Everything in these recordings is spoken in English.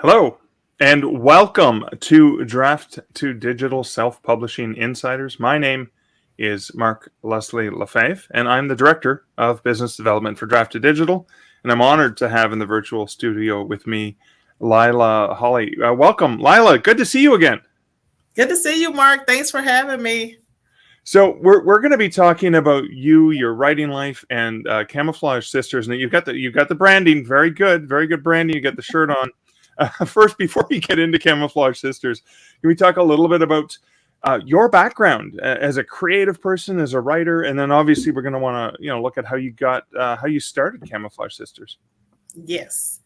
Hello, and welcome to Draft to Digital Self Publishing Insiders. My name is Mark Leslie Lefebvre, and I'm the Director of Business Development for Draft to Digital. And I'm honored to have in the virtual studio with me Lila Holley. Welcome, Lila. Good to see you again. Good to see you, Mark. Thanks for having me. So we're going to be talking about you, your writing life, and Camouflaged Sisters. And you've got the branding, very good branding. You got the shirt on. First, before we get into Camouflage Sisters, can we talk a little bit about your background as a creative person, as a writer, and then obviously we're going to want to look at how you started Camouflage Sisters. Yes.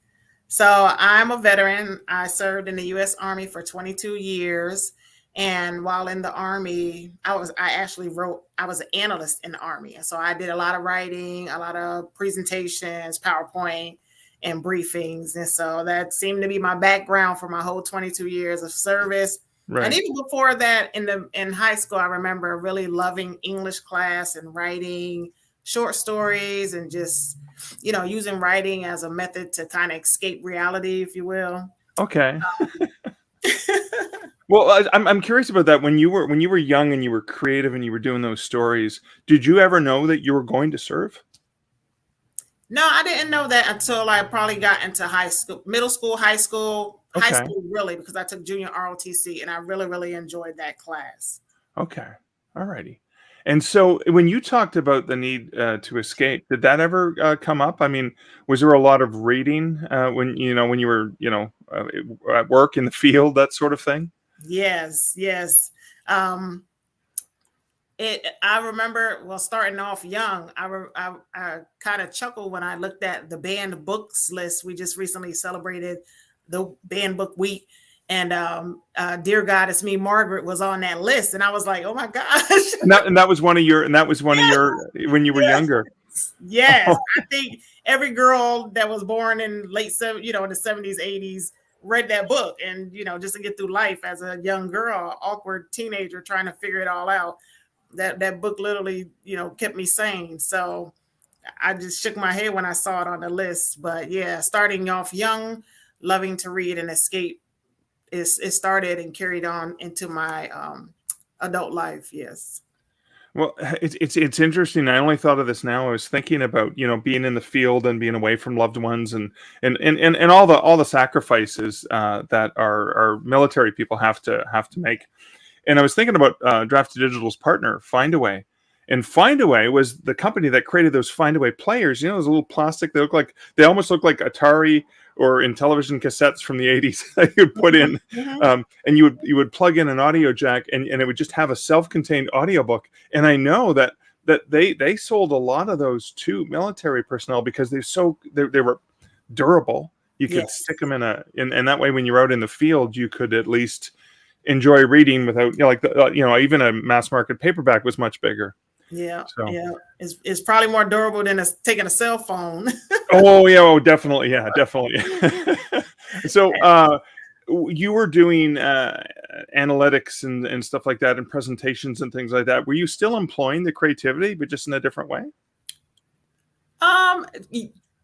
So I'm a veteran. I served in the U.S. Army for 22 years. And while in the Army, I was an analyst in the Army. And so I did a lot of writing, a lot of presentations, PowerPoint, and briefings. And so that seemed to be my background for my whole 22 years of service. Right. And even before that, in high school, I remember really loving English class and writing short stories and just, using writing as a method to kind of escape reality, if you will. Okay. Well, I'm curious about that. When you were young and you were creative and you were doing those stories, did you ever know that you were going to serve? No, I didn't know that until I probably got into high school, middle school, high school, Okay. high school, really, because I took junior ROTC and I really, really enjoyed that class. Okay. All righty. And so when you talked about the need to escape, did that ever come up? I mean, was there a lot of reading when you were at work in the field, that sort of thing? Yes. I remember, starting off young, I kind of chuckled when I looked at the banned books list. We just recently celebrated the banned book week. And Dear God, It's Me, Margaret was on that list. And I was like, oh my gosh. And that was one of your when you were younger. Yes. I think every girl that was born in the 70s, 80s read that book. And, just to get through life as a young girl, awkward teenager trying to figure it all out. That book literally, kept me sane. So I just shook my head when I saw it on the list. But yeah, starting off young, loving to read and escape, it started and carried on into my adult life. Yes. Well, it's interesting. I only thought of this now. I was thinking about being in the field and being away from loved ones and all the sacrifices that our military people have to make. And I was thinking about Draft to Digital's partner, Findaway. And Findaway was the company that created those Findaway players. Those little plastic. They almost look like Atari or in television cassettes from the 80s that you would put in, and you would plug in an audio jack, and it would just have a self-contained audiobook. And I know that they sold a lot of those to military personnel because they were durable. You could stick them and that way when you're out in the field, you could at least enjoy reading without even a mass market paperback was much bigger. Yeah. It's probably more durable than taking a cell phone. Definitely. So you were doing analytics and stuff like that and presentations and things like that. Were you still employing the creativity but just in a different way?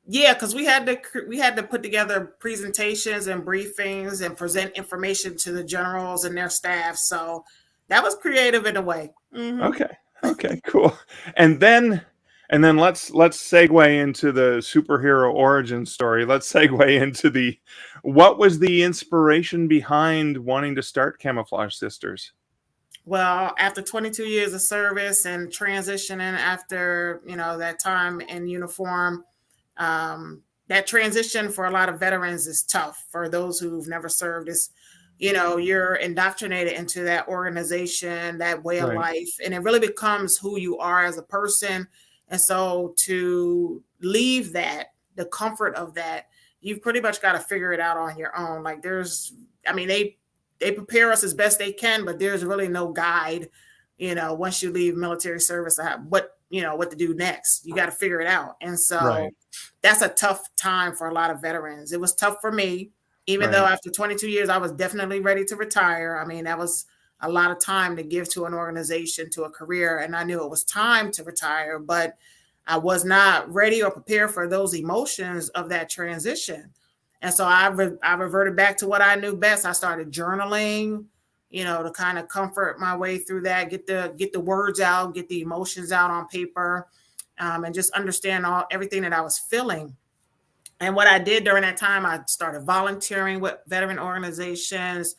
Yeah, because we had to put together presentations and briefings and present information to the generals and their staff. So that was creative in a way. Mm-hmm. Okay, cool. And then let's segue into the superhero origin story. Let's segue into what was the inspiration behind wanting to start Camouflage Sisters? Well, after 22 years of service and transitioning after, that time in uniform, that transition for a lot of veterans is tough. For those who've never served, you're indoctrinated into that organization, that way of life, and it really becomes who you are as a person. And so to leave the comfort of that, you've pretty much got to figure it out on your own. Like they prepare us as best they can, but there's really no guide, once you leave military service, what to do next. You got to figure it out. And so that's a tough time for a lot of veterans. It was tough for me. Even though after 22 years, I was definitely ready to retire. I mean, that was a lot of time to give to an organization, to a career. And I knew it was time to retire, but I was not ready or prepared for those emotions of that transition. And so I reverted back to what I knew best. I started journaling, to kind of comfort my way through that, get the words out, get the emotions out on paper, and just understand everything that I was feeling. And what I did during that time, I started volunteering with veteran organizations,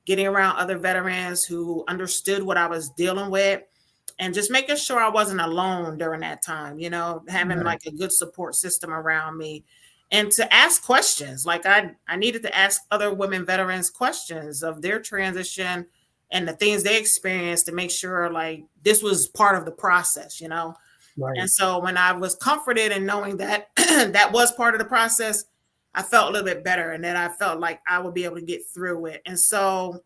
getting around other veterans who understood what I was dealing with, and just making sure I wasn't alone during that time, having Right. like a good support system around me, and to ask questions. Like I needed to ask other women veterans questions of their transition and the things they experienced to make sure like this was part of the process. Right. And so when I was comforted in knowing that that was part of the process, I felt a little bit better, and then I felt like I would be able to get through it. And so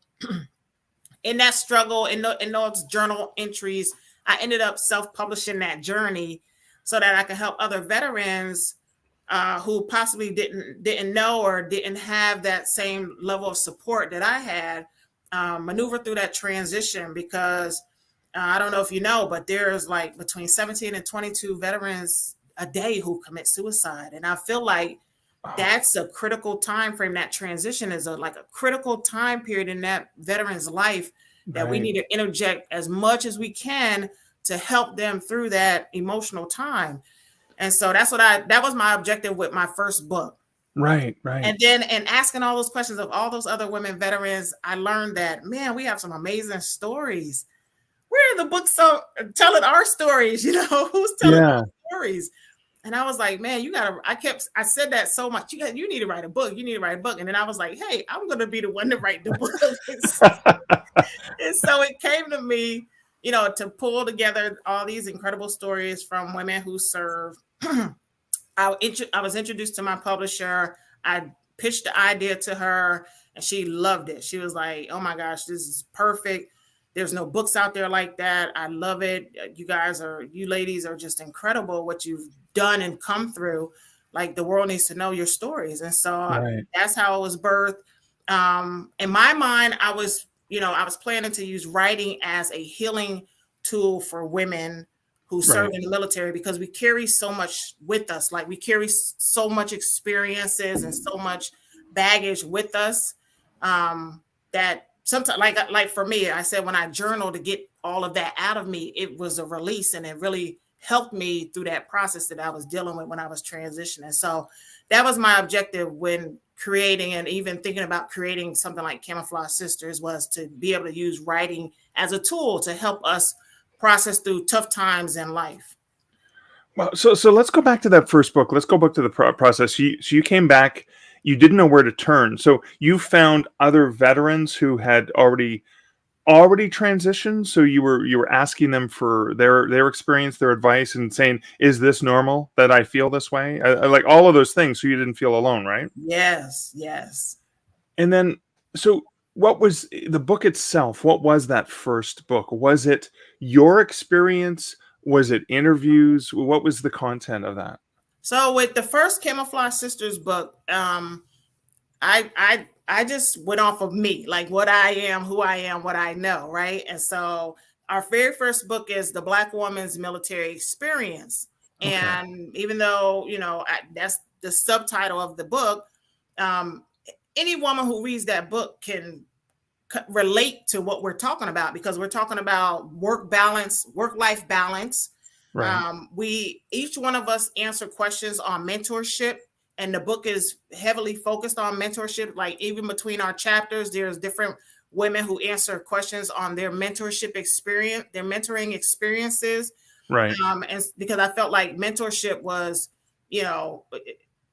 in that struggle, in those journal entries, I ended up self-publishing that journey so that I could help other veterans who possibly didn't know or didn't have that same level of support that I had, maneuver through that transition. Because I don't know if you know, but there's like between 17 and 22 veterans a day who commit suicide. And I feel like that's a critical time frame. That transition is like a critical time period in that veteran's life that we Right. need to interject as much as we can to help them through that emotional time. And so that was my objective with my first book. Right. Right. And then in asking all those questions of all those other women veterans, I learned that, man, we have some amazing stories. Where are the books telling our stories? Who's telling Yeah. our stories? And I was like, man, I said that so much. You need to write a book. You need to write a book. And then I was like, hey, I'm going to be the one to write the book. And so it came to me, to pull together all these incredible stories from women who serve. I was introduced to my publisher. I pitched the idea to her, and she loved it. She was like, oh my gosh, this is perfect. There's no books out there like that. I love it. You ladies are just incredible, what you've done and come through. Like, the world needs to know your stories. And so Right. that's how it was birthed. In my mind, I was planning to use writing as a healing tool for women who serve in the military, because we carry so much with us. Like, we carry so much experiences and so much baggage with us, that sometimes, like for me, I said, when I journal to get all of that out of me, it was a release, and it really helped me through that process that I was dealing with when I was transitioning. So that was my objective when creating, and even thinking about creating something like Camouflaged Sisters, was to be able to use writing as a tool to help us process through tough times in life. Well, so let's go back to that first book. Let's go back to the process. So you came back. You didn't know where to turn. So you found other veterans who had already transitioned. So you were asking them for their experience, their advice, and saying, "Is this normal that I feel this way?" Like all of those things, so you didn't feel alone, right? Yes. And then, so what was the book itself? What was that first book? Was it your experience? Was it interviews? What was the content of that? So with the first Camouflage Sisters book, I just went off of me, like what I am, who I am, what I know, right? And so our very first book is The Black Woman's Military Experience. Okay. And even though, that's the subtitle of the book, any woman who reads that book can relate to what we're talking about, because we're talking about work-life balance. Right. Each one of us answer questions on mentorship, and the book is heavily focused on mentorship. Like, even between our chapters, there's different women who answer questions on their mentorship experience, their mentoring experiences. Right. And because I felt like mentorship was,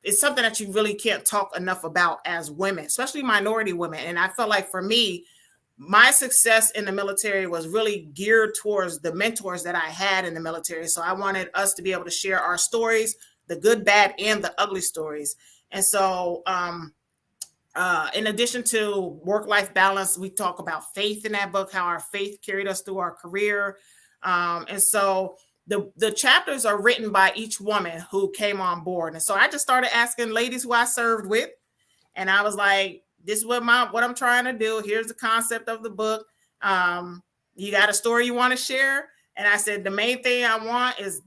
it's something that you really can't talk enough about as women, especially minority women. And I felt like, for me, my success in the military was really geared towards the mentors that I had in the military. So I wanted us to be able to share our stories, the good, bad, and the ugly stories. And so in addition to work-life balance, we talk about faith in that book, how our faith carried us through our career. And so the chapters are written by each woman who came on board. And so I just started asking ladies who I served with, and I was like, this is what I'm trying to do. Here's the concept of the book. You got a story you want to share? And I said, the main thing I want is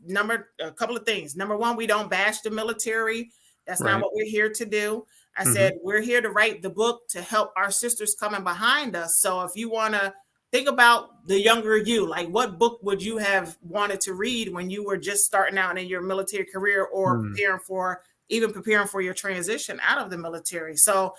a couple of things. Number one, we don't bash the military. That's not Right. what we're here to do. I Hmm. said, we're here to write the book to help our sisters coming behind us. So if you want to think about the younger you, like what book would you have wanted to read when you were just starting out in your military career or Mm. preparing for your transition out of the military? So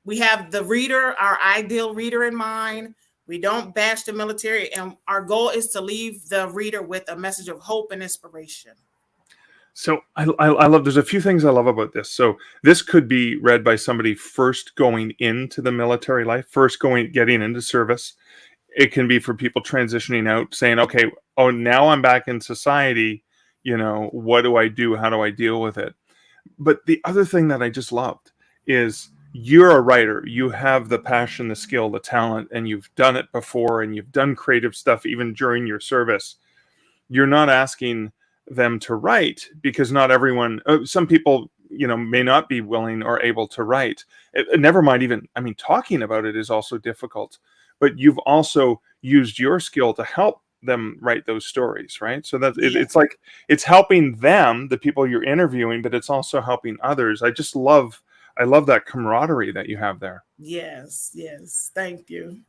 we have the reader, our ideal reader in mind. We don't bash the military, and our goal is to leave the reader with a message of hope and inspiration. So I love. There's a few things I love about this. So this could be read by somebody first going into the military life, getting into service. It can be for people transitioning out, saying, "Okay, oh, now I'm back in society. What do I do? How do I deal with it?" But the other thing that I just loved is you're a writer. You have the passion, the skill, the talent, and you've done it before, and you've done creative stuff even during your service. You're not asking them to write because not everyone, some people, may not be willing or able to write. Never mind, even, I mean, talking about it is also difficult. But you've also used your skill to help them write those stories, right? So that Yeah. it's like it's helping them, the people you're interviewing, but it's also helping others. I love that camaraderie that you have there. Yes. Yes. Thank you.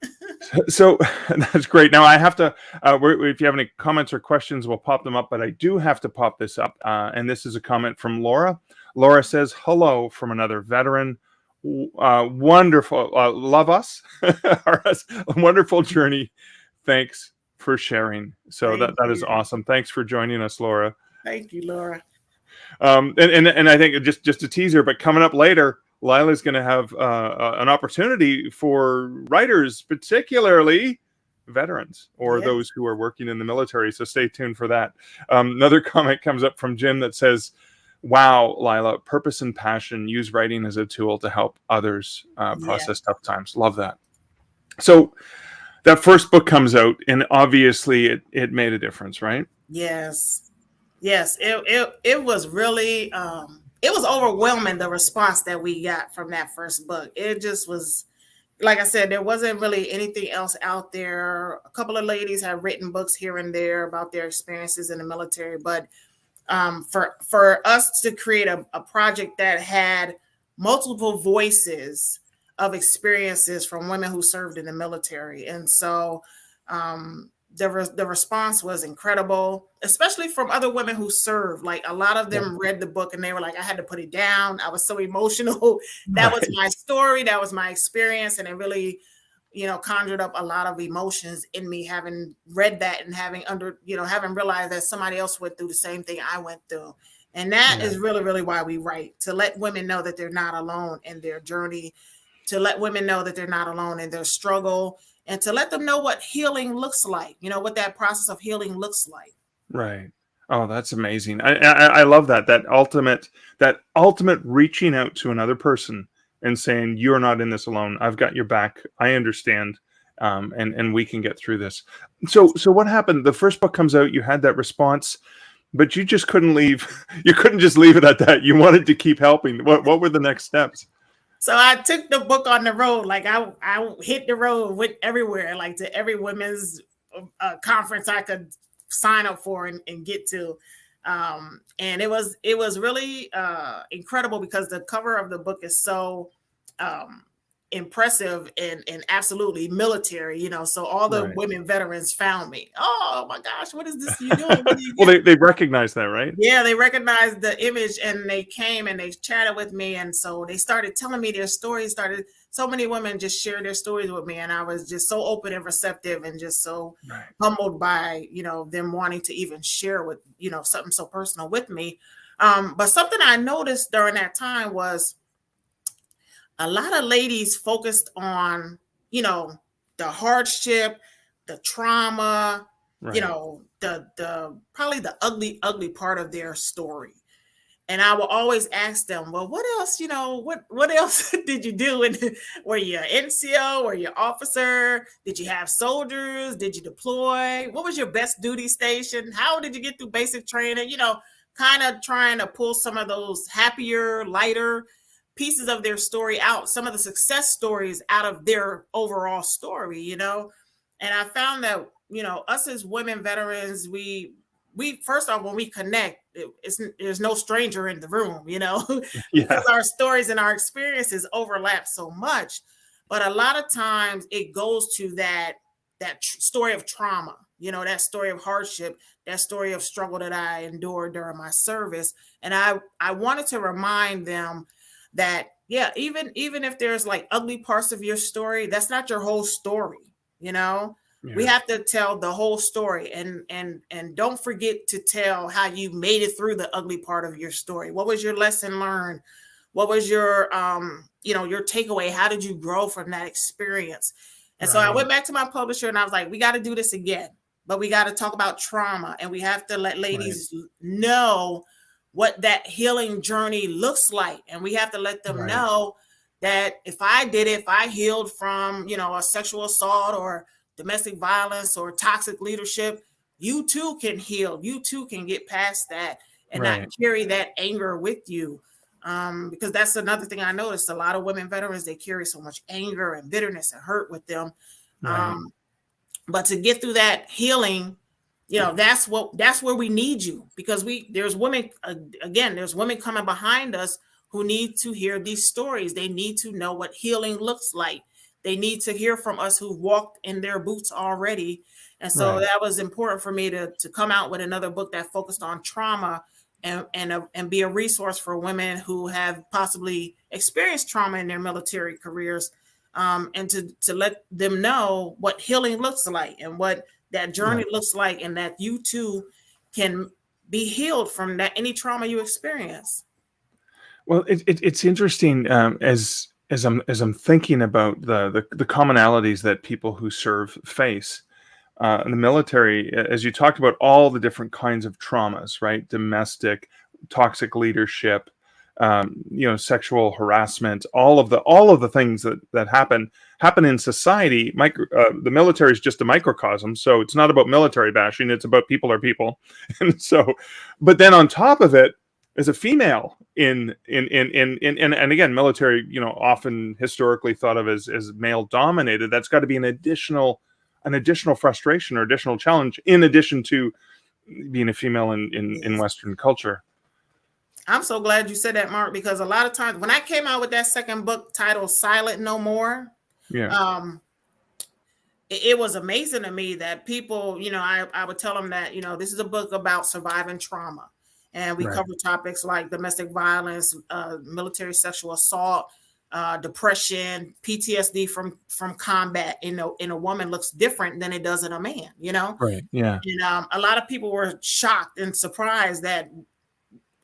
So that's great. Now I have to. If you have any comments or questions, we'll pop them up. But I do have to pop this up, and this is a comment from Laura. Laura says, "Hello from another veteran. Wonderful. Love us. A wonderful journey. Thanks for sharing." So Thank that is you. awesome. Thanks for joining us, Laura. Thank you, Laura. And I think just a teaser, but coming up later, Lila's going to have an opportunity for writers, particularly veterans or Yes. those who are working in the military. So stay tuned for that. Another comment comes up from Jim that says, "Wow, Lila, purpose and passion. Use writing as a tool to help others Yeah. process tough times." Love that. So that first book comes out, and obviously it made a difference, right? Yes. Yes, it was really it was overwhelming, the response that we got from that first book. It just was, like I said, there wasn't really anything else out there. A couple of ladies have written books here and there about their experiences in the military, but for us to create a project that had multiple voices of experiences from women who served in the military, and so the response was incredible, especially from other women who served. Like a lot of Yeah. them read the book and they were like, I had to put it down. I was so emotional. That was Right. my story. That was my experience. And it really, conjured up a lot of emotions in me, having read that and having realized that somebody else went through the same thing I went through. And that Yeah. is really, really why we write, to let women know that they're not alone in their journey, to let women know that they're not alone in their struggle, and to let them know what healing looks like, what that process of healing looks like. Right. Oh, that's amazing. I love that ultimate reaching out to another person and saying, "You're not in this alone. I've got your back. I understand, and we can get through this." So what happened? The first book comes out. You had that response, but you just couldn't leave. You couldn't just leave it at that. You wanted to keep helping. What were the next steps? So I took the book on the road. Like I hit the road, went everywhere, like to every women's conference I could sign up for and get to. And it was really incredible because the cover of the book is so um, impressive and absolutely military. So all the Right. women veterans found me. Oh my gosh, what is this you doing? What do you Well, get? they recognize that, right? Yeah, they recognized the image and they came and they chatted with me. And so they started telling me their stories. So many women just shared their stories with me. And I was just so open and receptive and just so Right. humbled by, them wanting to even share with, something so personal with me. But something I noticed during that time was a lot of ladies focused on, the hardship, the trauma, Right. the probably the ugly part of their story. And I will always ask them, well, what else, what else did you do? And were you an NCO? Were you an officer? Did you have soldiers? Did you deploy? What was your best duty station? How did you get through basic training? Kind of trying to pull some of those happier, lighter pieces of their story out, some of the success stories out of their overall story. And I found that, us as women veterans, we first off, when we connect, there's no stranger in the room, Yeah. because our stories and our experiences overlap so much. But a lot of times it goes to that story of trauma, that story of hardship, that story of struggle that I endured during my service. And I wanted to remind them that, yeah, even if there's like ugly parts of your story, that's not your whole story. We have to tell the whole story, and don't forget to tell how you made it through the ugly part of your story. What was your lesson learned? What was your your takeaway? How did you grow from that experience? And so I went back to my publisher and I was like, we got to do this again, but we got to talk about trauma, and we have to let ladies know what that healing journey looks like. And we have to let them know that if I healed from, a sexual assault or domestic violence or toxic leadership, you too can heal. You too can get past that and not carry that anger with you. Because that's another thing I noticed. A lot of women veterans, they carry so much anger and bitterness and hurt with them. But to get through that healing, that's where we need you, because there's women, again, there's women coming behind us who need to hear these stories. They need to know what healing looks like. They need to hear from us who walked in their boots already. And so that was important for me to come out with another book that focused on trauma and be a resource for women who have possibly experienced trauma in their military careers, and to let them know what healing looks like and what that journey looks like, and that you too can be healed from that any trauma you experience. Well, it's interesting, as I'm thinking about the commonalities that people who serve face. In the military, as you talked about all the different kinds of traumas, right? Military, toxic leadership, sexual harassment, all of the things that happen in society. The military is just a microcosm, so it's not about military bashing. It's about people are people, and so, but then on top of it, as a female and again, military, often historically thought of as male dominated. That's got to be an additional frustration or additional challenge, in addition to being a female in Western culture. I'm so glad you said that, Mark, because a lot of times when I came out with that second book titled Silent No More, it was amazing to me that people, I would tell them that, this is a book about surviving trauma. And we cover topics like domestic violence, military sexual assault, depression, PTSD from combat. In a woman looks different than it does in a man, Right. Yeah. And a lot of people were shocked and surprised that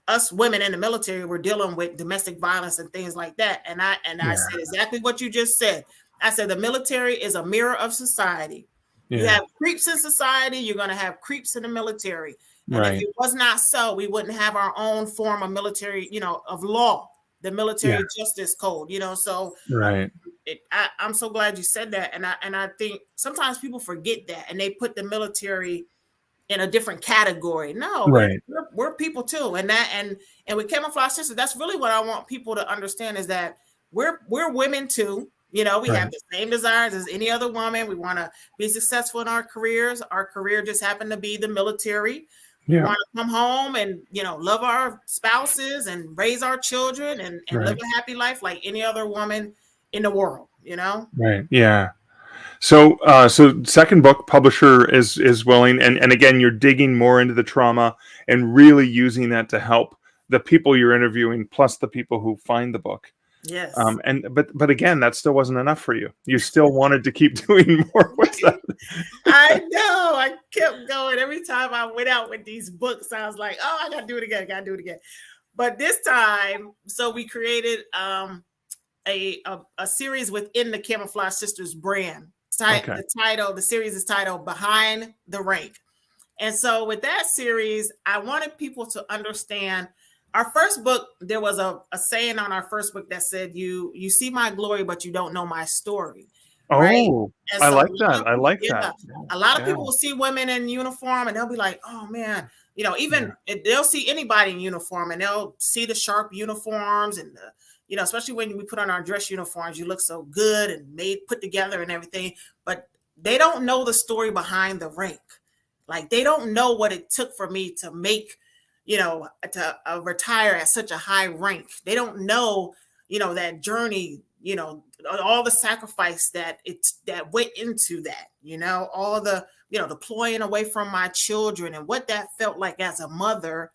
us women in the military were dealing with domestic violence and things like that. And I said exactly what you just said. I said the military is a mirror of society. You have creeps in society, you're going to have creeps in the military. And if it was not so, we wouldn't have our own form of military, of law, the military justice code, so I'm so glad you said that. And I think sometimes people forget that, and they put the military in a different category. No, we're people too. And with Camouflaged Sisters, that's really what I want people to understand, is that we're women too. We have the same desires as any other woman. We want to be successful in our careers. Our career just happened to be the military. We want to come home and, love our spouses and raise our children and live a happy life like any other woman in the world, Right. Yeah. So, second book, publisher is willing. And again, you're digging more into the trauma and really using that to help the people you're interviewing, plus the people who find the book. Yes. But again, that still wasn't enough for you. You still wanted to keep doing more. What's that? I know. I kept going. Every time I went out with these books, I was like, oh, I got to do it again. But this time, so we created a series within the Camouflaged Sisters brand. The series is titled Behind the Rank. And so with that series, I wanted people to understand. Our first book, there was a saying on our first book that said, you see my glory, but you don't know my story. Right? Oh, I like that. I like that. A lot of people will see women in uniform and they'll be like, oh man, they'll see anybody in uniform and they'll see the sharp uniforms and especially when we put on our dress uniforms, you look so good and put together and everything, but they don't know the story behind the rank. Like, they don't know what it took for me to make, to retire at such a high rank. They don't know, that journey, all the sacrifice that went into that, all the, deploying away from my children and what that felt like as a mother,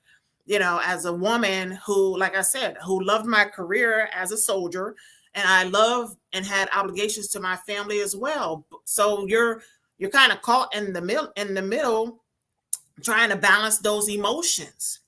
as a woman who, like I said, who loved my career as a soldier, and I love and had obligations to my family as well. So you're kind of caught in the middle, trying to balance those emotions.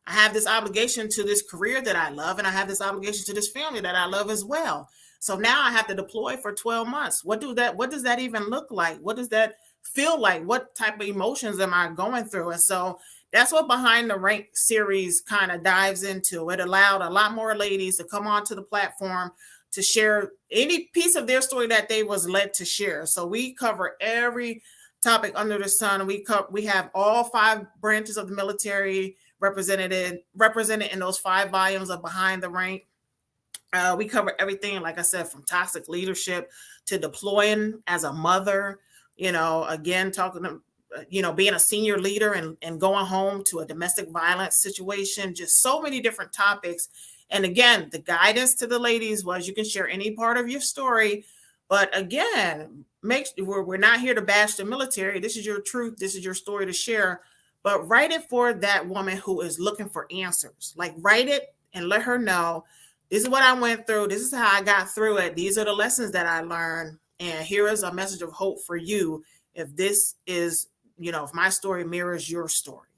I have this obligation to this career that I love, and I have this obligation to this family that I love as well. So now I have to deploy for 12 months. What does that even look like? What does that feel like? What type of emotions am I going through? And so that's what Behind the Rank series kind of dives into. It allowed a lot more ladies to come onto the platform to share any piece of their story that they was led to share. So we cover every topic under the sun. We have all 5 branches of the military represented in those 5 volumes of Behind the Rank. We cover everything, like I said, from toxic leadership to deploying as a mother, again, talking to, being a senior leader and going home to a domestic violence situation, just so many different topics. And again, the guidance to the ladies was you can share any part of your story, but again, we're not here to bash the military. This is your truth. This is your story to share, but write it for that woman who is looking for answers. Like, write it and let her know, this is what I went through. This is how I got through it. These are the lessons that I learned. And here is a message of hope for you. If this is, if my story mirrors your story.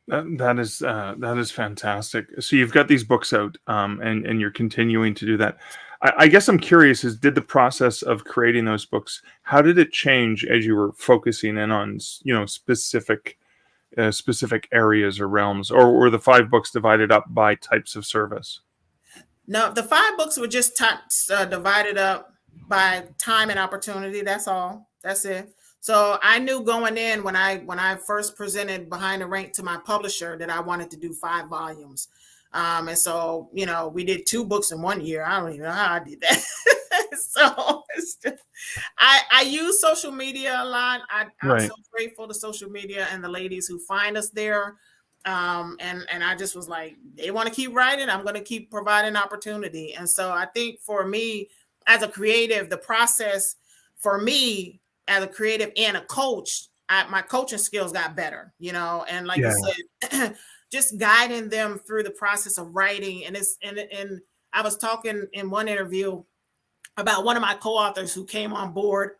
That is fantastic. So you've got these books out, and you're continuing to do that. I guess I'm curious: did the process of creating those books, how did it change as you were focusing in on specific areas or realms, or were the 5 books divided up by types of service? No, the 5 books were just divided up by time and opportunity. That's all. That's it. So I knew going in when I first presented Behind the Rank to my publisher that I wanted to do 5 volumes. And so, we did 2 books in 1 year. I don't even know how I did that. So I use social media a lot. I'm so grateful to social media and the ladies who find us there. And I just was like, they want to keep writing, I'm going to keep providing opportunity. And so I think for me as a creative, the process for me as a creative and a coach, my coaching skills got better, and like you said, just guiding them through the process of writing. And I was talking in one interview about one of my co-authors who came on board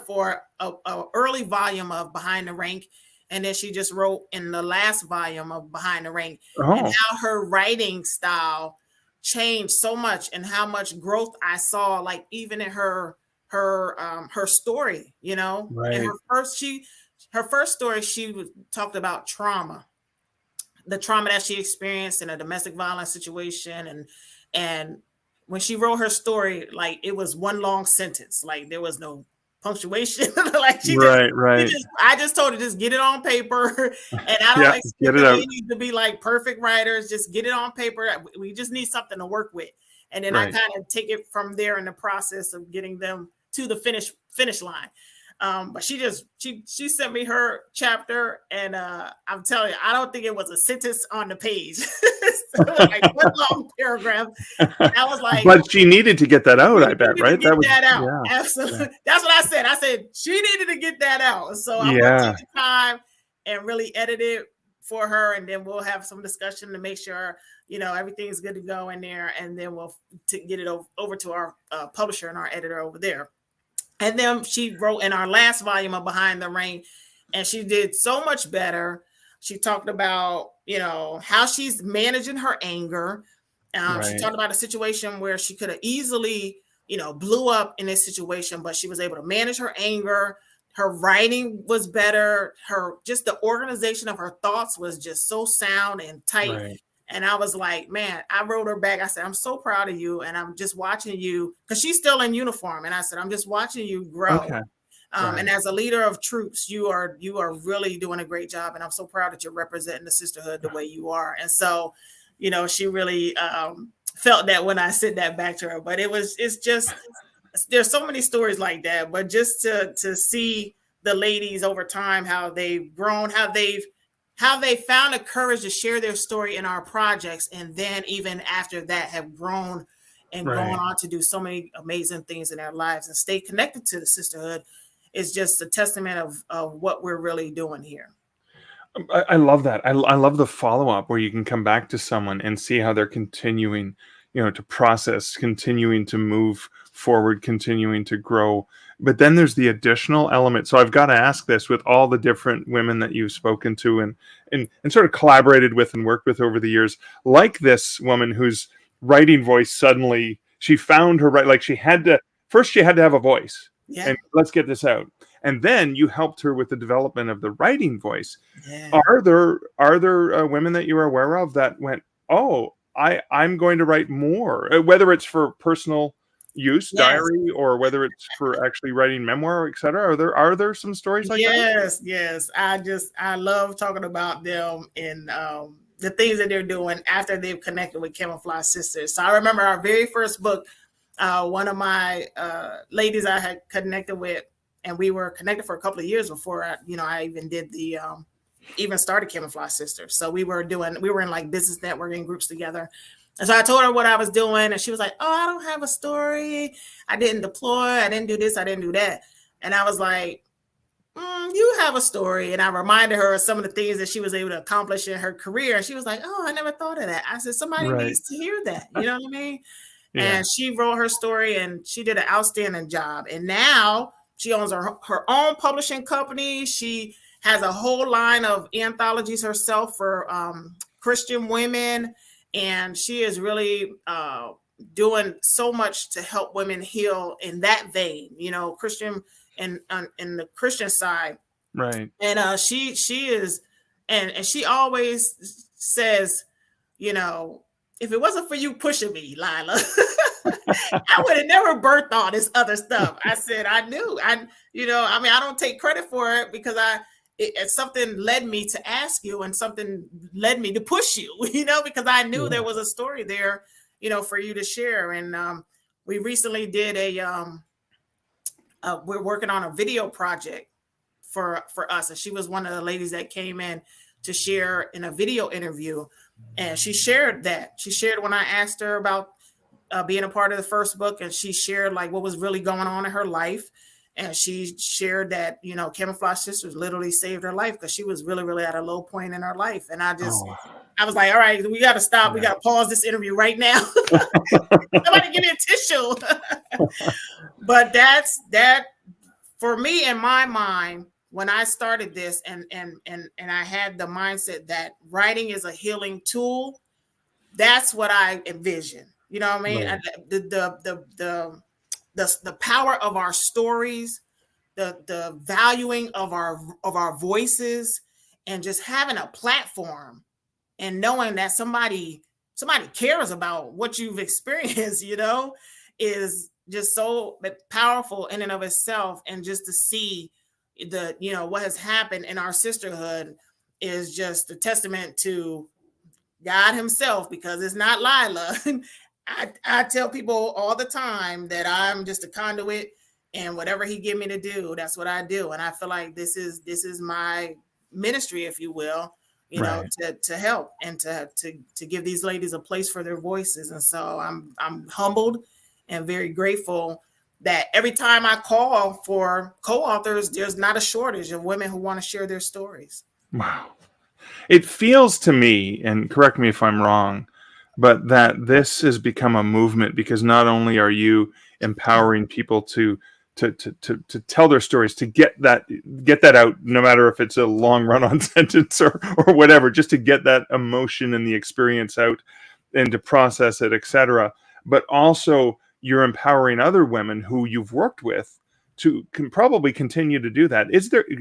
for a early volume of Behind the Rank. And then she just wrote in the last volume of Behind the Rank. And how her writing style changed so much, and how much growth I saw, like even in her story, And her first story, she talked about trauma, the trauma that she experienced in a domestic violence situation. And when she wrote her story, like, it was one long sentence, like there was no punctuation. Like I just told her, just get it on paper. And I don't expect the ladies to be like perfect writers. Just get it on paper. We just need something to work with. And then I kind of take it from there in the process of getting them to the finish line. But she sent me her chapter, and I'm telling you, I don't think it was a sentence on the page. So like one long paragraph. And I was like, but she needed to get that out, I bet, right? That out. Yeah. Absolutely. Yeah. That's what I said. I said she needed to get that out. So I'm gonna take the time and really edit it for her, and then we'll have some discussion to make sure everything's good to go in there, and then we'll get it over to our publisher and our editor over there. And then she wrote in our last volume of Behind the Rank, and she did so much better. She talked about, how she's managing her anger. She talked about a situation where she could have easily, blew up in this situation, but she was able to manage her anger. Her writing was better. Just the organization of her thoughts was just so sound and tight. Right. And I was like, man, I wrote her back. I said, I'm so proud of you. And I'm just watching you, because she's still in uniform. And I said, I'm just watching you grow. Okay. And as a leader of troops, you are really doing a great job. And I'm so proud that you're representing the sisterhood the way you are. And so, she really felt that when I sent that back to her. But it's just, there's so many stories like that. But just to see the ladies over time, how they've grown, how they found the courage to share their story in our projects, and then even after that have grown and gone Right. on to do so many amazing things in their lives and stay connected to the sisterhood is just a testament of what we're really doing here. I love that. I love the follow up where you can come back to someone and see how they're continuing, to process, continuing to move forward, continuing to grow. But then there's the additional element. So I've got to ask this with all the different women that you've spoken to and sort of collaborated with and worked with over the years, like this woman whose writing voice suddenly she found her right. Like she had to have a voice, Yeah. and let's get this out. And then you helped her with the development of the writing voice. Yeah. Are there women that you are aware of that went, oh, I'm going to write more, whether it's for personal use, Yes. diary, or whether it's for actually writing memoir, etc. Are there some stories like that? Yes. I love talking about them and the things that they're doing after they've connected with Camouflaged Sisters. So I remember our very first book, one of my ladies I had connected with, and we were connected for a couple of years before I even did even started Camouflaged Sisters. So we were in like business networking groups together. And so I told her what I was doing, and she was like, "Oh, I don't have a story. I didn't deploy. I didn't do this. I didn't do that." And I was like, "You have a story." And I reminded her of some of the things that she was able to accomplish in her career. And she was like, "Oh, I never thought of that." I said, "Somebody Right. needs to hear that." You know what I mean? Yeah. And she wrote her story, and she did an outstanding job. And now she owns her own publishing company. She has a whole line of anthologies herself for Christian women. And she is really doing so much to help women heal in that vein, Christian and in the Christian side. Right. And she is, and she always says, if it wasn't for you pushing me, Lila, I would have never birthed all this other stuff. I said, I knew, I don't take credit for it because something led me to ask you and something led me to push you, because I knew there was a story there, for you to share. And we recently did we're working on a video project for us. And she was one of the ladies that came in to share in a video interview. And she shared when I asked her about being a part of the first book, and she shared like what was really going on in her life. And she shared that, Camouflaged Sisters literally saved her life because she was really, really at a low point in her life. And I was like, all right, we got to stop. Yeah. We got to pause this interview right now. Somebody give me a tissue. But that for me, in my mind, when I started this and I had the mindset that writing is a healing tool, that's what I envision. You know what I mean? Right. The power of our stories, the valuing of our voices, and just having a platform and knowing that somebody cares about what you've experienced, is just so powerful in and of itself. And just to see what has happened in our sisterhood is just a testament to God himself, because it's not Lila. I tell people all the time that I'm just a conduit, and whatever he give me to do, that's what I do. And I feel like this is my ministry, if you will, right. to help and to give these ladies a place for their voices. And so I'm humbled and very grateful that every time I call for co-authors, there's not a shortage of women who want to share their stories. Wow. It feels to me, and correct me if I'm wrong, but that this has become a movement, because not only are you empowering people to tell their stories, to get that out, no matter if it's a long run-on sentence or whatever, just to get that emotion and the experience out and to process it, etc. But also you're empowering other women who you've worked with to can probably continue to do that.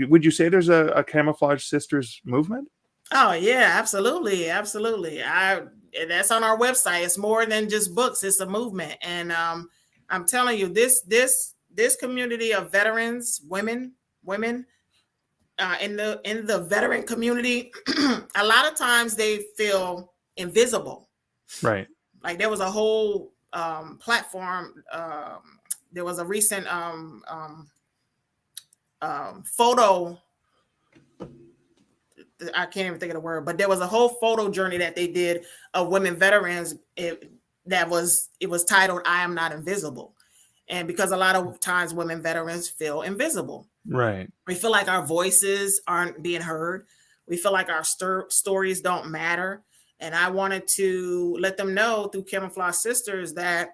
Would you say there's a Camouflaged Sisters movement? Oh yeah, absolutely. That's on our website. It's more than just books. It's a movement. And I'm telling you, this community of veterans, women in the veteran community, a lot of times they feel invisible. Right. Like there was a whole platform. There was a recent photo. I can't even think of the word, but there was a whole photo journey that they did of women veterans. It was titled "I Am Not Invisible," and because a lot of times women veterans feel invisible, Right. we feel like our voices aren't being heard. We feel like our stories don't matter. And I wanted to let them know through Camouflaged Sisters that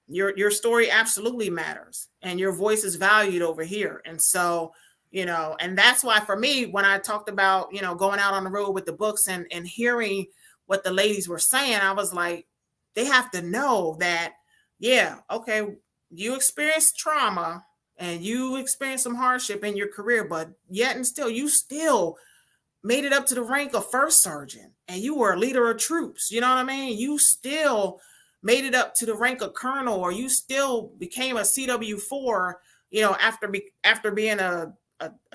your story absolutely matters and your voice is valued over here. And so, and that's why for me, when I talked about, going out on the road with the books and hearing what the ladies were saying, I was like, they have to know that, yeah, okay, you experienced trauma and you experienced some hardship in your career, but yet and still, you still made it up to the rank of first sergeant and you were a leader of troops. You know what I mean? You still made it up to the rank of colonel, or you still became a CW4, after being a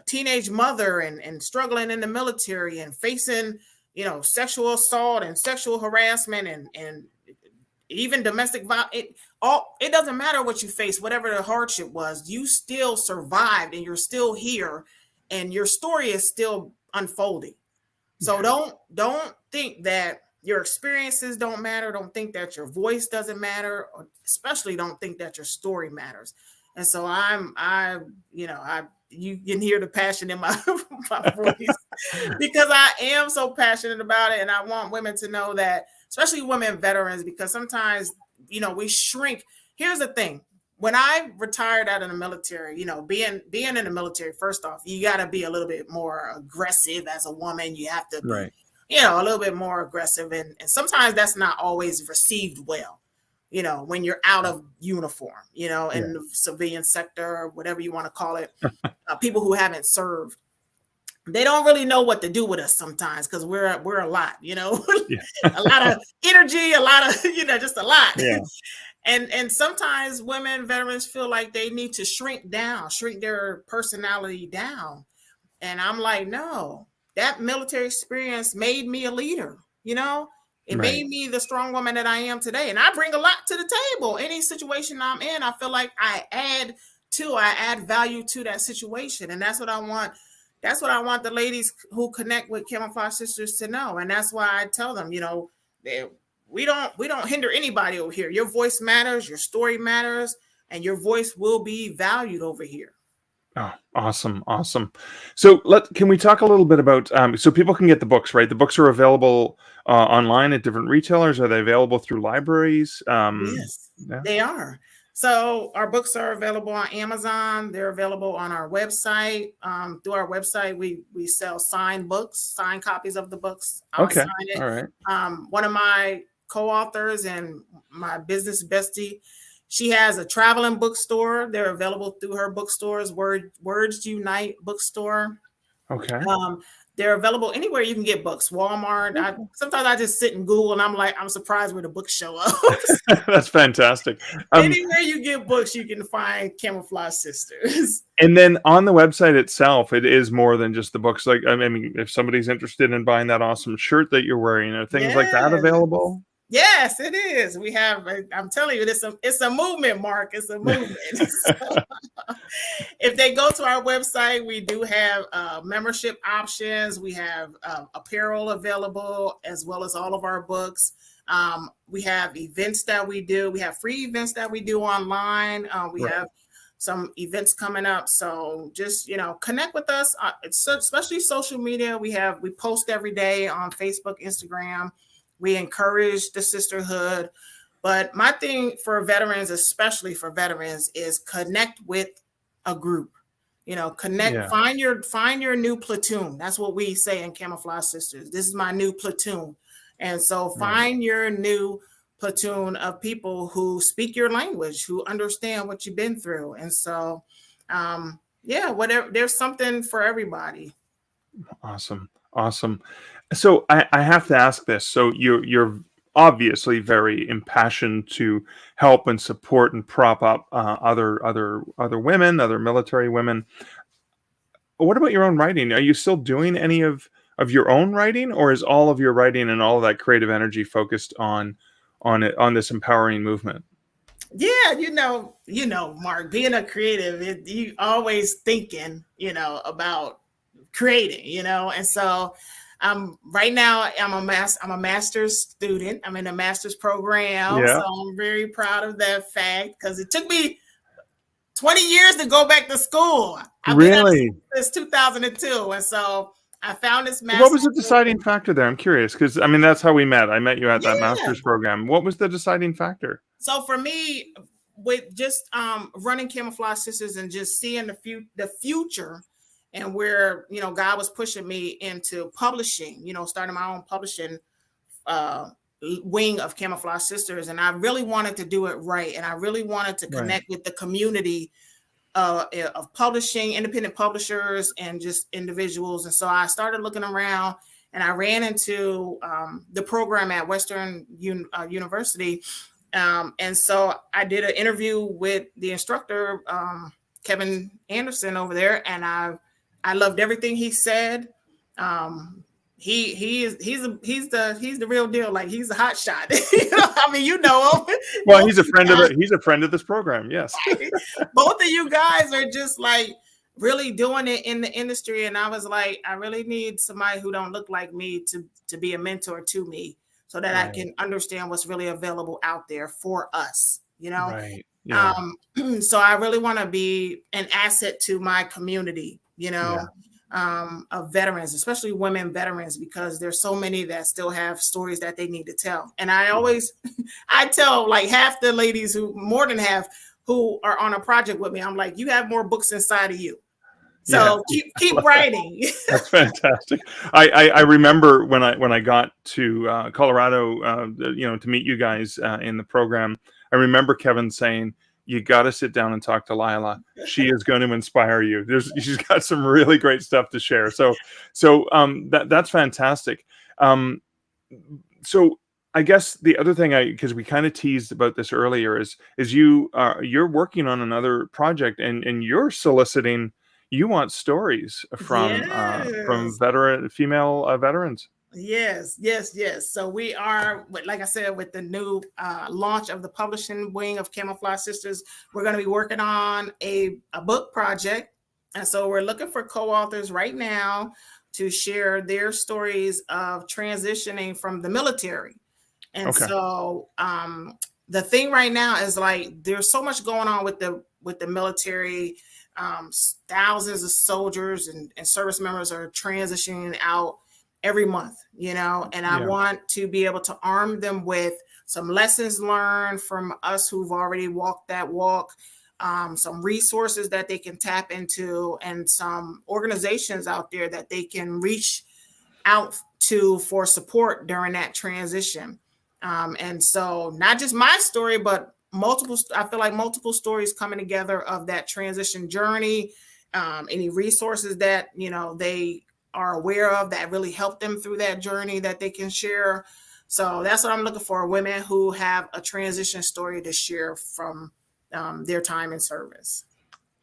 teenage mother and struggling in the military and facing, sexual assault and sexual harassment and even domestic violence. It doesn't matter what you face, whatever the hardship was, you still survived and you're still here and your story is still unfolding. So don't think that your experiences don't matter. Don't think that your voice doesn't matter, or especially don't think that your story matters. And so you can hear the passion in my, my voice because I am so passionate about it. And I want women to know that, especially women veterans, because sometimes, we shrink. Here's the thing. When I retired out of the military, being in the military, first off, you got to be a little bit more aggressive as a woman. You have to be, Right. A little bit more aggressive. And sometimes that's not always received well, when you're out of uniform, in the civilian sector, whatever you want to call it. People who haven't served, they don't really know what to do with us sometimes because we're a lot, a lot of energy, a lot of, just a lot. Yeah. And sometimes women veterans feel like they need to shrink their personality down. And I'm like, no, that military experience made me a leader, it made me the strong woman that I am today. And I bring a lot to the table. Any situation I'm in, I feel like I add value to that situation. And that's what I want. That's what I want the ladies who connect with Camouflaged Sisters to know. And that's why I tell them, we don't hinder anybody over here. Your voice matters, your story matters, and your voice will be valued over here. Oh, awesome. So can we talk a little bit about, so people can get the books, right? The books are available online at different retailers. Are they available through libraries? Yes, they are. So our books are available on Amazon. They're available on our website. Through our website, we sell signed books, signed copies of the books. Okay. Sign it. All right. One of my co-authors and my business bestie, she has a traveling bookstore. They're available through her bookstores, Words Unite bookstore. Okay. They're available anywhere you can get books. Walmart. Sometimes I just sit and Google and I'm surprised where the books show up. That's fantastic. Anywhere you get books, you can find Camouflaged Sisters. And then on the website itself, it is more than just the books. Like, I mean, if somebody's interested in buying that awesome shirt that you're wearing, are things like that available? Yes, it is. We have, I'm telling you, it's a movement, Mark. It's a movement. So, if they go to our website, we do have membership options. We have apparel available as well as all of our books. We have events that we do. We have free events that we do online. We have some events coming up. So just, connect with us. Especially social media. We post every day on Facebook, Instagram. We encourage the sisterhood. But my thing for veterans, especially for veterans, is connect with a group. Find your new platoon. That's what we say in Camouflaged Sisters. This is my new platoon. And so find your new platoon of people who speak your language, who understand what you've been through. And so, whatever, there's something for everybody. Awesome. So I have to ask this. So you're obviously very impassioned to help and support and prop up other women, other military women. What about your own writing? Are you still doing any of your own writing, or is all of your writing and all of that creative energy focused on this empowering movement? Yeah, Mark, being a creative, you always thinking, about creating, and so right now I'm a master's student. I'm in a master's program, Yeah. so I'm very proud of that fact because it took me 20 years to go back to school. I've been at Really? since 2002, and so I found this What was master's the deciding factor there? I'm curious because I mean that's how we met. I met you at that yeah. master's program. What was the deciding factor? So for me, with just running Camouflage Sisters and just seeing the future and where God was pushing me into publishing, starting my own publishing uh, wing of Camouflage Sisters, and I really wanted to do it right, and I really wanted to Right. connect with the community of publishing, independent publishers, and just individuals. And so I started looking around, and I ran into the program at Western University. And so I did an interview with the instructor, Kevin Anderson over there, and I loved everything he said. He's the real deal. Like, he's a hot shot. I mean, you know him. Well, he's a friend of this program. Yes. Both of you guys are just like really doing it in the industry, and I was like, I really need somebody who don't look like me to be a mentor to me, so that I can understand what's really available out there for us. Right. Yeah. So I really want to be an asset to my community. Of veterans, especially women veterans, because there's so many that still have stories that they need to tell. And I always, I tell like half the ladies more than half who are on a project with me, I'm like, you have more books inside of you. So keep writing. That's fantastic. I remember when I got to Colorado, to meet you guys in the program. I remember Kevin saying, "You got to sit down and talk to Lila. She is going to inspire you. She's got some really great stuff to share." So that's fantastic. So I guess the other thing because we kind of teased about this earlier is you're working on another project and you're soliciting. You want stories from Yes. female veterans. Yes. So we are, like I said, with the new launch of the publishing wing of Camouflage Sisters, we're going to be working on a book project. And so we're looking for co-authors right now to share their stories of transitioning from the military. And so the thing right now is like there's so much going on with the military. Thousands of soldiers and service members are transitioning out every month, and I want to be able to arm them with some lessons learned from us who've already walked that walk, some resources that they can tap into, and some organizations out there that they can reach out to for support during that transition. And so not just my story, but I feel like multiple stories coming together of that transition journey, any resources that, they are aware of that really help them through that journey that they can share. So that's what I'm looking for, women who have a transition story to share from their time in service.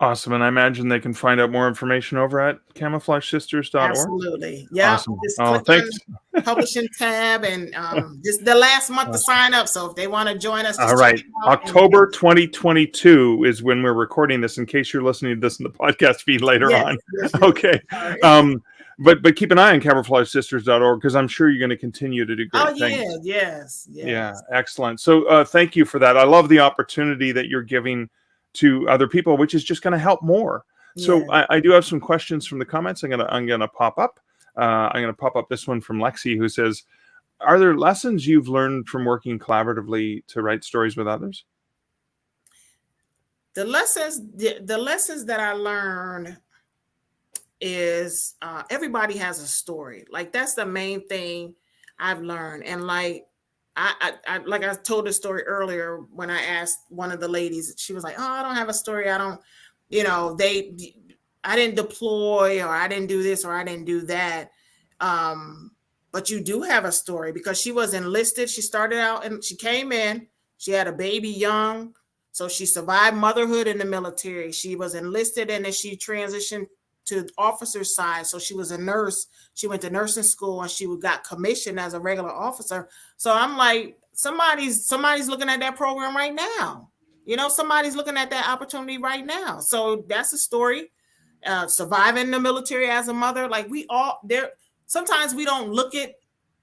Awesome. And I imagine they can find out more information over at camouflagesisters.org. Absolutely. Yeah. Awesome. Just Oh, click thanks. on publishing tab and just the last month to sign up. So if they want to join us, all right. October 2022 is when we're recording this, in case you're listening to this in the podcast feed later on. Yes. Okay. But keep an eye on camouflagesisters.org because I'm sure you're going to continue to do great things. Yes. Yeah, excellent. So thank you for that. I love the opportunity that you're giving to other people, which is just going to help more. So I do have some questions from the comments. I'm gonna pop up. I'm gonna pop up this one from Lexi, who says, "Are there lessons you've learned from working collaboratively to write stories with others?" The lessons that I learned is everybody has a story. Like, that's the main thing I've learned. And like I told the story earlier when I asked one of the ladies, she was like, "Oh, I don't have a story. I don't, I didn't deploy, or I didn't do this, or I didn't do that." But you do have a story because she was enlisted. She started out and she came in, she had a baby young. So she survived motherhood in the military. She was enlisted and then she transitioned to the officer side. So she was a nurse. She went to nursing school and she got commissioned as a regular officer. So I'm like, somebody's looking at that program right now. somebody's looking at that opportunity right now. So that's a story. Surviving the military as a mother, like we all there. Sometimes we don't look at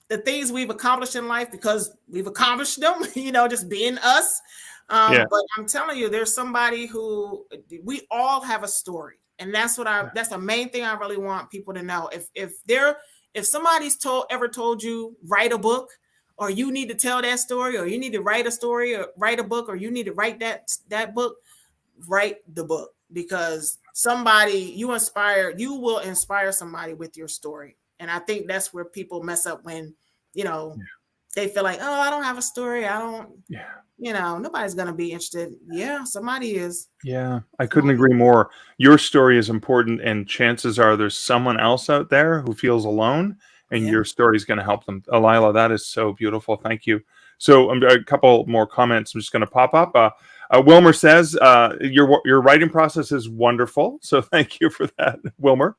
the things we've accomplished in life because we've accomplished them, just being us. Yeah. But I'm telling you, there's somebody who we all have a story. And that's the main thing I really want people to know. If somebody's ever told you write a book, or you need to tell that story, or you need to write a story or write a book, or you need to write that book, write the book, because you will inspire somebody with your story. And I think that's where people mess up when, they feel like, oh, I don't have a story. I don't, nobody's going to be interested. Yeah, somebody is. Yeah, I couldn't agree more. Your story is important, and chances are there's someone else out there who feels alone, and your story is going to help them. Lila, that is so beautiful. Thank you. So a couple more comments I'm just going to pop up. Wilmer says, your writing process is wonderful. So thank you for that, Wilmer.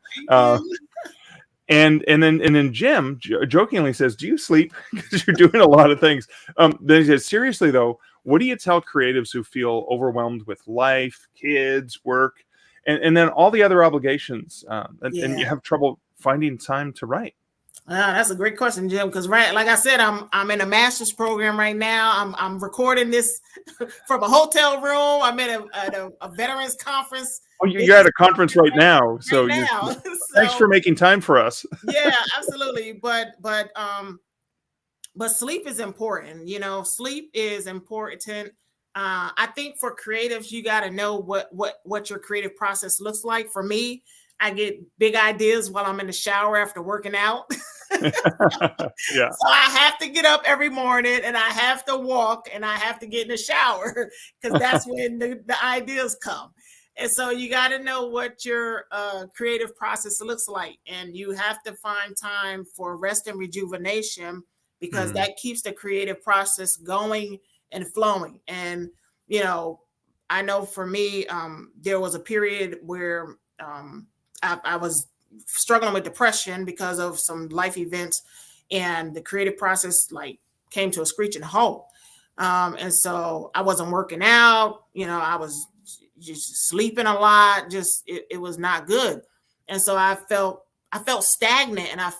And then Jim jokingly says, "Do you sleep? Because you're doing a lot of things." Then he says, "Seriously though, what do you tell creatives who feel overwhelmed with life, kids, work, and then all the other obligations, and you have trouble finding time to write?" That's a great question, Jim. Because like I said, I'm in a master's program right now. I'm recording this from a hotel room. I'm in a veterans conference. Oh, you're at a conference right now. So thanks for making time for us. Yeah, absolutely. But sleep is important. Sleep is important. I think for creatives, you got to know what your creative process looks like. For me, I get big ideas while I'm in the shower after working out. Yeah. So I have to get up every morning, and I have to walk, and I have to get in the shower, because that's when the ideas come. And so you got to know what your creative process looks like. And you have to find time for rest and rejuvenation, because that keeps the creative process going and flowing. And, I know for me, there was a period where I was struggling with depression because of some life events, and the creative process came to a screeching halt. And so I wasn't working out, I was just sleeping a lot. It was not good. And so I felt stagnant, and I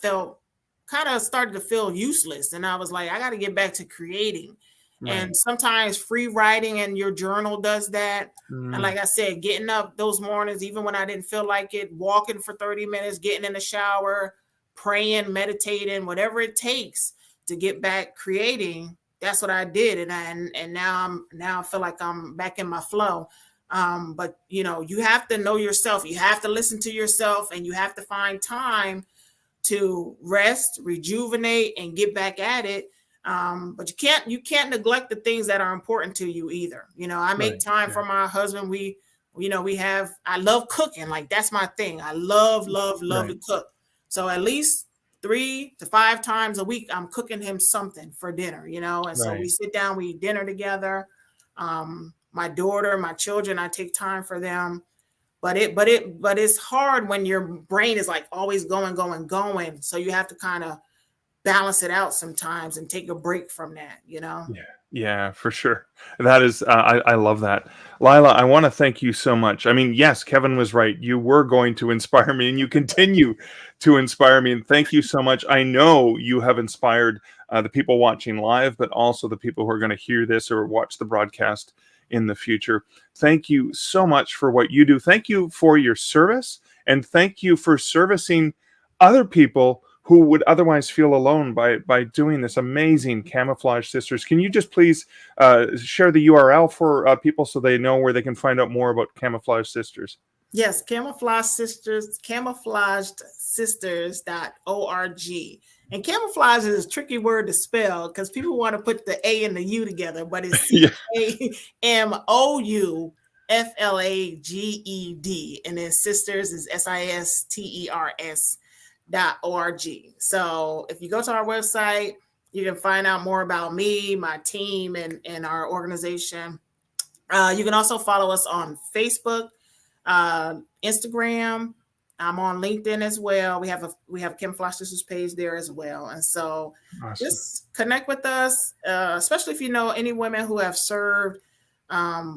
started to feel useless. And I was like, I got to get back to creating. Right. And sometimes free writing and your journal does that. And like I said, getting up those mornings, even when I didn't feel like it, walking for 30 minutes, getting in the shower, praying, meditating, whatever it takes to get back creating. That's what I did. And now I feel like I'm back in my flow. But you have to know yourself. You have to listen to yourself, and you have to find time to rest, rejuvenate, and get back at it. But you can't neglect the things that are important to you either. I make time for my husband. I love cooking. Like, that's my thing. I love to cook. So at least 3 to 5 times a week, I'm cooking him something for dinner, and so we sit down, we eat dinner together. My daughter, my children, I take time for them. But it's hard when your brain is like always going. So you have to kind of balance it out sometimes and take a break from that, Yeah, for sure. That is, I love that. Lila, I want to thank you so much. I mean, yes, Kevin was right. You were going to inspire me, and you continue to inspire me. And thank you so much. I know you have inspired the people watching live, but also the people who are going to hear this or watch the broadcast in the future. Thank you so much for what you do. Thank you for your service, and thank you for servicing other people who would otherwise feel alone by doing this amazing Camouflaged Sisters. Can you just please share the URL for people so they know where they can find out more about Camouflaged Sisters? Yes, Camouflaged Sisters, camouflagedsisters.org. And camouflage is a tricky word to spell because people want to put the A and the U together, but it's CAMOUFLAGED. And then sisters is SISTERS.org. So if you go to our website, you can find out more about me, my team, and our organization. You can also follow us on Facebook, Instagram. I'm on LinkedIn as well. We have a Camouflaged Sisters page there as well. And so Just connect with us, especially if you know any women who have served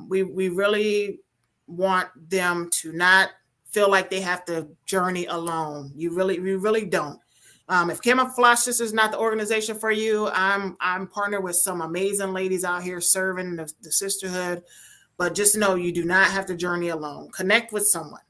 We really want them to not feel like they have to journey alone. We really don't. If Camouflaged is not the organization for you, I'm partnered with some amazing ladies out here serving the sisterhood. But just know you do not have to journey alone. Connect with someone.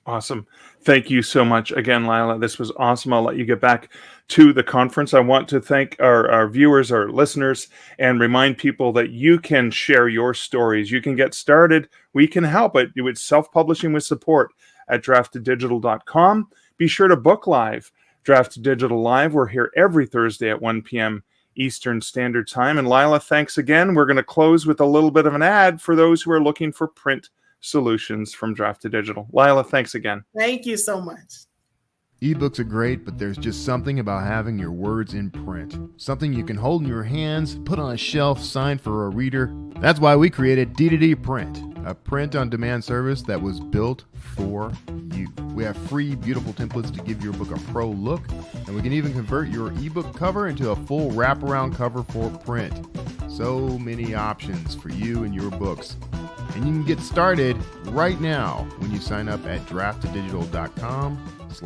Awesome. Thank you so much again, Lila. This was awesome. I'll let you get back to the conference. I want to thank our viewers, our listeners, and remind people that you can share your stories. You can get started. We can help it. It's self-publishing with support at drafteddigital.com. Be sure to book live. Drafted Digital Live. We're here every Thursday at 1 p.m. Eastern Standard Time. And Lila, thanks again. We're going to close with a little bit of an ad for those who are looking for print solutions from Drafted Digital. Lila, thanks again. Thank you so much. Ebooks are great, but there's just something about having your words in print. Something you can hold in your hands, put on a shelf, sign for a reader. That's why we created D2D Print, a print-on-demand service that was built for you. We have free, beautiful templates to give your book a pro look, and we can even convert your ebook cover into a full wraparound cover for print. So many options for you and your books. And you can get started right now when you sign up at drafteddigital.com